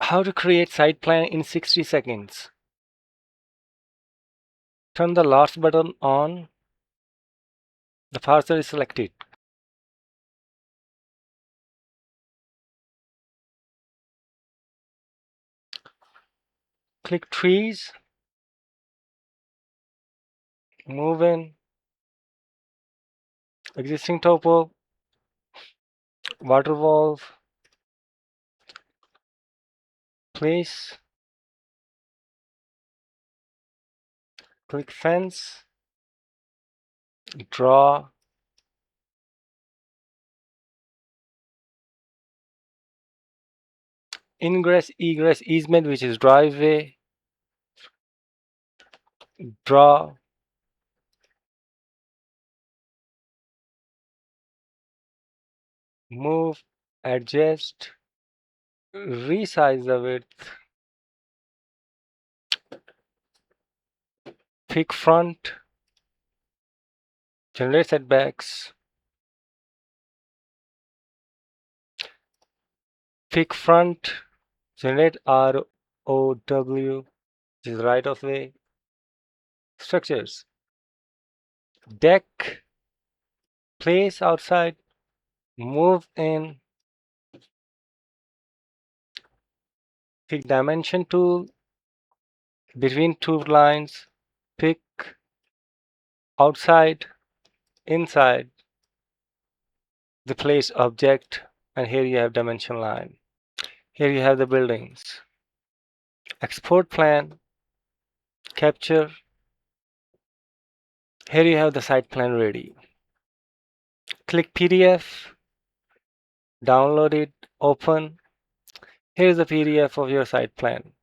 How to create site plan in 60 seconds. Turn the last button on. The parcel is selected. Click trees. Move in. Existing topo. Water valve. Place. Click fence. Draw. Ingress egress easement, which is driveway. Draw. Move. Adjust. Resize the width. Pick front. Generate setbacks. Pick front. Generate ROW, which is right of way. Structures. Deck. Place outside. Move in. Pick dimension tool. Between two lines. Pick outside, inside the place object, and here you have dimension line. Here you have the buildings. Export plan. Capture. Here you have the site plan ready. Click PDF. Download it. Open. Here is the PDF of your site plan.